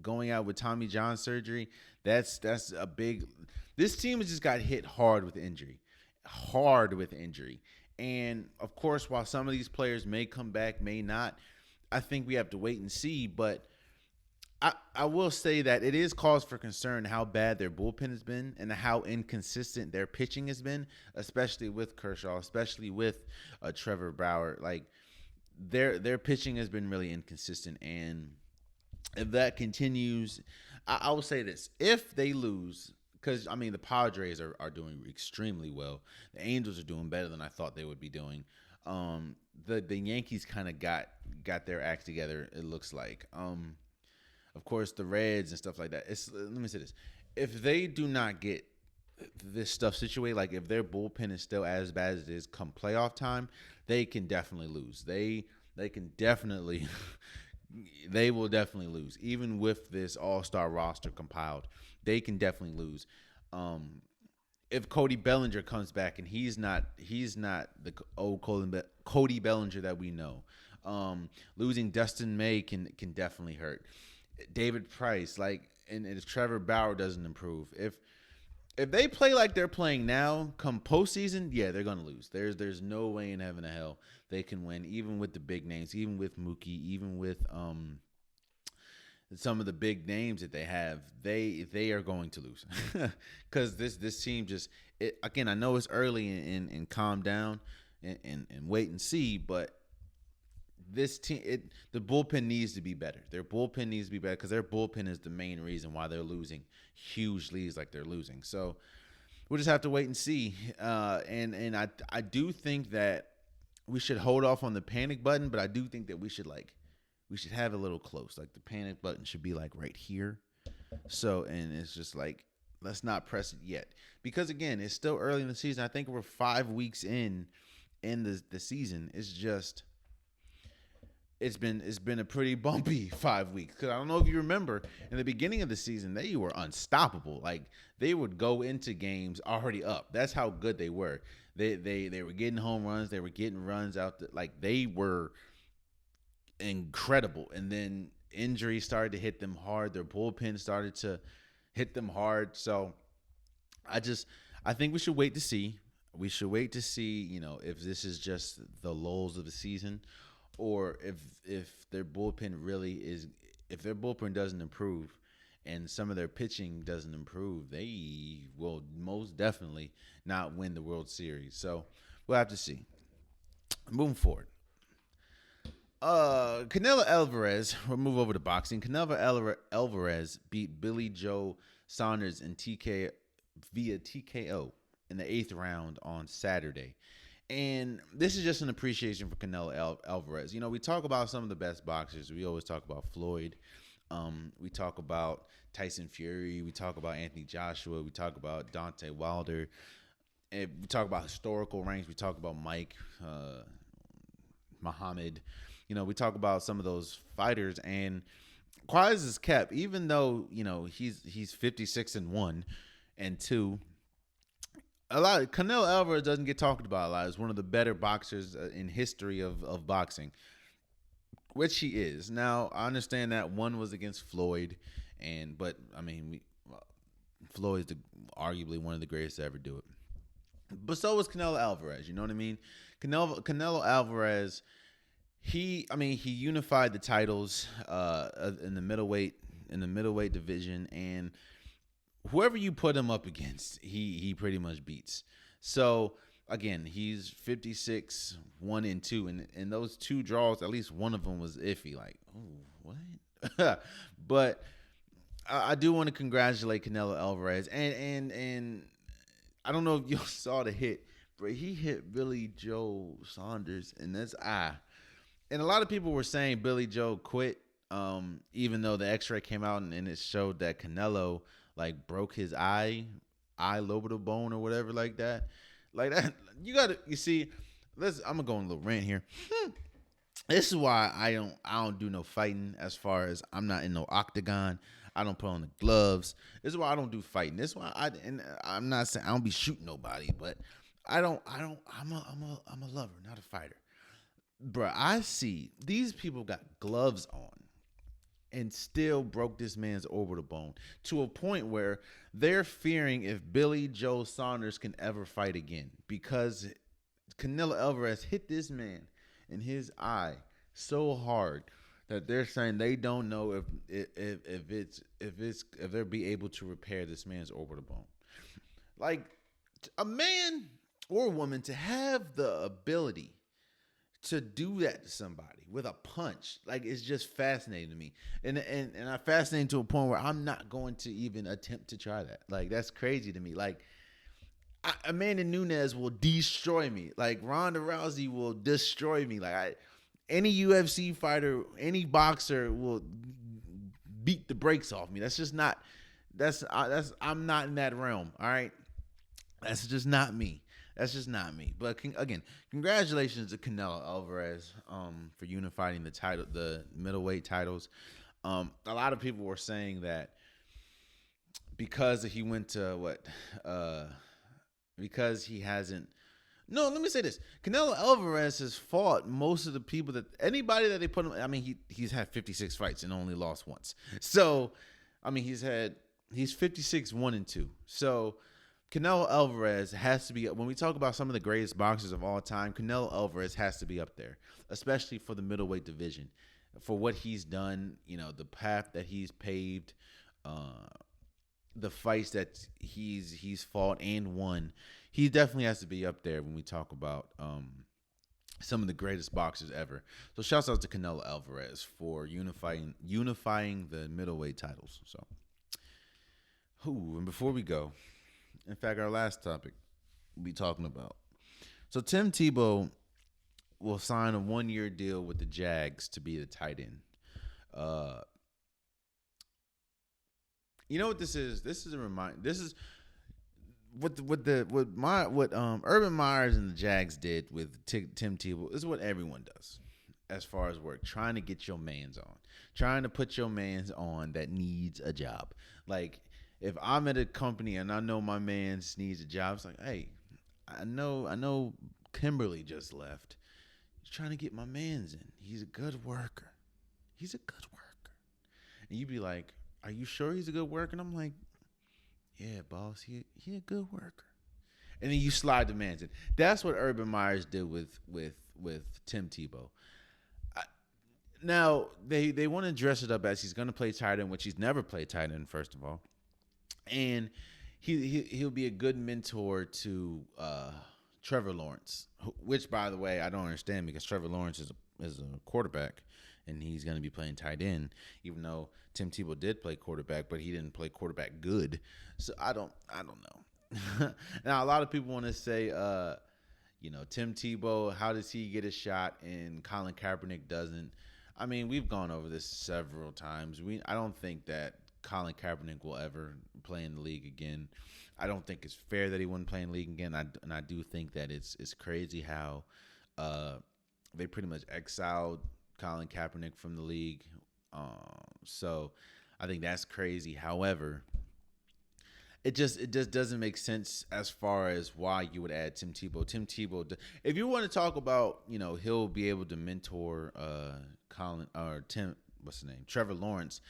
going out with Tommy John surgery. That's a big – this team has just got hit hard with injury. And, of course, while some of these players may come back, may not, I think we have to wait and see. But I will say that it is cause for concern how bad their bullpen has been and how inconsistent their pitching has been, especially with Kershaw, especially with Trevor Bauer. Like, their pitching has been really inconsistent. And if that continues, I will say this. If they lose – because, the Padres are doing extremely well. The Angels are doing better than I thought they would be doing. The Yankees kind of got their act together, it looks like. Of course, the Reds and stuff like that. Let me say this. If they do not get this stuff situated, like if their bullpen is still as bad as it is come playoff time, they can definitely lose. They can definitely – they will definitely lose. Even with this all-star roster compiled, they can definitely lose. If Cody Bellinger comes back and he's not the old Cody Bellinger that we know, losing Dustin May can definitely hurt. David Price, and if Trevor Bauer doesn't improve, if they play like they're playing now, come postseason, yeah, they're gonna lose. There's no way in heaven or hell they can win, even with the big names, even with Mookie, even with some of the big names that they have. They are going to lose because this team again. I know it's early and calm down and wait and see, but this team, the bullpen needs to be better. Their bullpen needs to be better because their bullpen is the main reason why they're losing huge leads like they're losing. So we'll just have to wait and see. And I do think that we should hold off on the panic button, but I do think that we should have it a little close. Like the panic button should be like right here. So, and it's just like, let's not press it yet because again, it's still early in the season. I think we're 5 weeks in the season. It's been a pretty bumpy 5 weeks. Because I don't know if you remember, in the beginning of the season, they were unstoppable. Like, they would go into games already up. That's how good they were. They were getting home runs. They were getting runs out. They were incredible. And then injuries started to hit them hard. Their bullpen started to hit them hard. So, I think we should wait to see. We should wait to see, if this is just the lulls of the season, or if their bullpen if their bullpen doesn't improve and some of their pitching doesn't improve, they will most definitely not win the World Series. So we'll have to see. Moving forward. Canelo Alvarez, we'll move over to boxing. Canelo Alvarez beat Billy Joe Saunders via TKO in the 8th round on Saturday. And this is just an appreciation for Canelo Alvarez. You know, we talk about some of the best boxers. We always talk about Floyd. We talk about Tyson Fury. We talk about Anthony Joshua. We talk about Deontay Wilder. And we talk about historical ranks. We talk about Mike, Muhammad. You know, we talk about some of those fighters, and quiet as is kept, even though, you know, he's 56-1 and 2. A lot of Canelo Alvarez doesn't get talked about a lot. He's one of the better boxers in history of boxing, which he is. Now, I understand that one was against Floyd, but I mean, Floyd's arguably one of the greatest to ever do it. But so was Canelo Alvarez. You know what I mean? Canelo Alvarez. He unified the titles in the middleweight division, and whoever you put him up against, he pretty much beats. So again, he's 56-1-2, and in those 2 draws, at least one of them was iffy. Like, oh, what? But I do want to congratulate Canelo Alvarez, and I don't know if you saw the hit, but he hit Billy Joe Saunders in this eye. And a lot of people were saying Billy Joe quit, even though the X-ray came out and it showed that Canelo like broke his eye lobe of the bone or whatever like that. Like that, you see. I'm gonna go on a little rant here. This is why I don't do no fighting. As far as I'm not in no octagon, I don't put on the gloves. This is why I don't do fighting. This is why I'm not saying I don't be shooting nobody, but I'm a lover, not a fighter. Bruh, I see these people got gloves on and still broke this man's orbital bone to a point where they're fearing if Billy Joe Saunders can ever fight again, because Canelo Alvarez hit this man in his eye so hard that they're saying they don't know if they'll be able to repair this man's orbital bone. Like, a man or a woman to have the ability to do that to somebody with a punch, like, it's just fascinating to me, and I'm fascinated to a point where I'm not going to even attempt to try that. Like, that's crazy to me. Like, Amanda Nunes will destroy me. Like, Ronda Rousey will destroy me. Like, any UFC fighter, any boxer will beat the brakes off me. That's just not. I'm not in that realm. All right, that's just not me. That's just not me. But again, congratulations to Canelo Alvarez for unifying the middleweight titles. A lot of people were saying that because he went to because he hasn't. No, let me say this: Canelo Alvarez has fought most of the people anybody that they put him. I mean, he's had 56 fights and only lost once. So, I mean, he's 56-1-2. So, Canelo Alvarez has to be, when we talk about some of the greatest boxers of all time, Canelo Alvarez has to be up there, especially for the middleweight division, for what he's done, you know, the path that he's paved, the fights that he's fought and won. He definitely has to be up there when we talk about some of the greatest boxers ever. So shouts out to Canelo Alvarez for unifying the middleweight titles. So, and before we go, in fact, our last topic we'll be talking about. So Tim Tebow will sign a 1-year deal with the Jags to be the tight end. You know what this is? This is a reminder. This is what Urban Myers and the Jags did with Tim Tebow. This is what everyone does as far as work, trying to get your mans on, trying to put your mans on that needs a job. Like, if I'm at a company and I know my man needs a job, it's like, hey, I know Kimberly just left. He's trying to get my man's in. He's a good worker. And you'd be like, are you sure he's a good worker? And I'm like, yeah, boss, he a good worker. And then you slide the man's in. That's what Urban Myers did with Tim Tebow. Now, they want to dress it up as he's going to play tight end, which he's never played tight end, first of all. And he'll be a good mentor to Trevor Lawrence, which, by the way, I don't understand, because Trevor Lawrence is a quarterback, and he's going to be playing tight end, even though Tim Tebow did play quarterback, but he didn't play quarterback good. So I don't know. Now, a lot of people want to say, Tim Tebow, how does he get a shot and Colin Kaepernick doesn't? I mean, we've gone over this several times. I don't think that Colin Kaepernick will ever play in the league again. I don't think it's fair that he wouldn't play in the league again. And I do think that it's crazy how they pretty much exiled Colin Kaepernick from the league. So I think that's crazy. However, it just doesn't make sense as far as why you would add Tim Tebow. Tim Tebow, if you want to talk about, he'll be able to mentor Trevor Lawrence.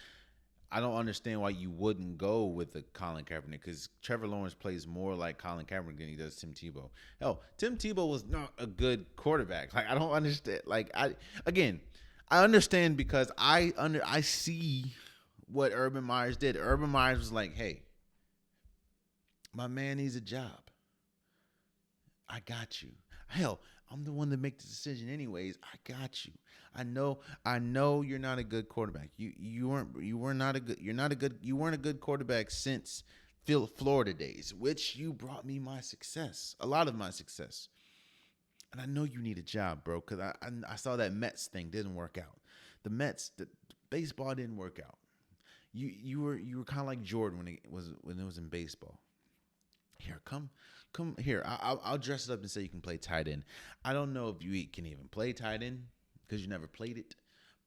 I don't understand why you wouldn't go with the Colin Kaepernick, because Trevor Lawrence plays more like Colin Kaepernick than he does Tim Tebow. Hell, Tim Tebow was not a good quarterback. Like, I don't understand. Like, I understand because I see what Urban Meyers did. Urban Meyers was like, hey, my man needs a job. I got you. Hell, I'm the one that makes the decision anyways. I got you. I know you're not a good quarterback. You weren't a good quarterback since Florida days, which you brought me my success, a lot of my success. And I know you need a job, bro, because I saw that Mets thing didn't work out. The baseball didn't work out. You were kind of like Jordan when it was in baseball. Here, come here. I'll dress it up and say you can play tight end. I don't know if you can even play tight end because you never played it,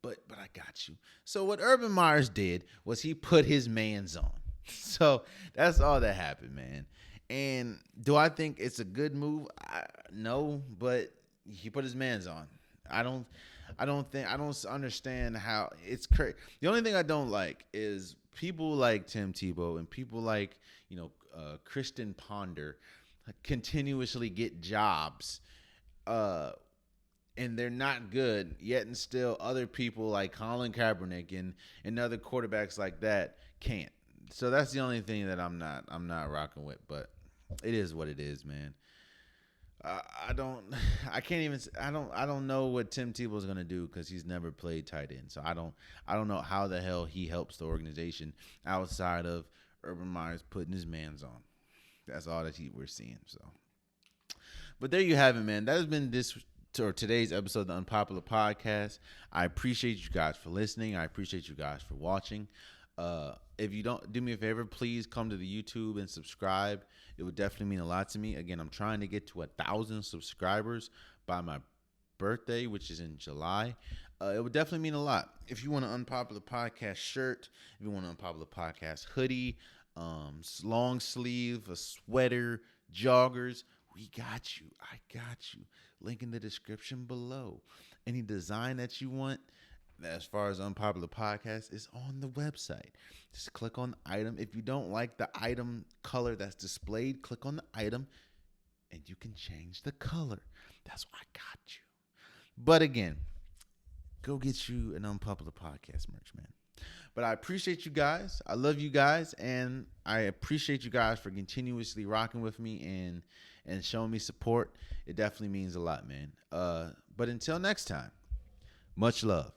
but I got you. So what Urban Meyers did was he put his mans on. So that's all that happened, man. And do I think it's a good move? No, but he put his mans on. I don't understand how it's crazy. The only thing I don't like is people like Tim Tebow and people like, Kristen Ponder continuously get jobs, and they're not good yet, and still other people like Colin Kaepernick and other quarterbacks like that can't. So that's the only thing that I'm not rocking with, but it is what it is, man. I don't know what Tim Tebow is gonna do because he's never played tight end. So I don't know how the hell he helps the organization outside of Urban Meyers putting his mans on. That's all that we're seeing. So, but there you have it, man. That has been today's episode of the Unpopular Podcast. I appreciate you guys for listening. I appreciate you guys for watching. If you don't do me a favor, please come to the YouTube and subscribe. It would definitely mean a lot to me. Again, I'm trying to get to 1,000 subscribers by my birthday, which is in July. It would definitely mean a lot. If you want an Unpopular Podcast shirt, if you want an Unpopular Podcast hoodie, long sleeve, a sweater, joggers, we got you. I got you. Link in the description below. Any design that you want, as far as Unpopular Podcast, is on the website. Just click on the item. If you don't like the item color that's displayed, click on the item and you can change the color. That's why I got you. But again, go get you an Unpopular Podcast merch, man. But I appreciate you guys. I love you guys, and I appreciate you guys for continuously rocking with me and showing me support. It definitely means a lot, man. But until next time, much love.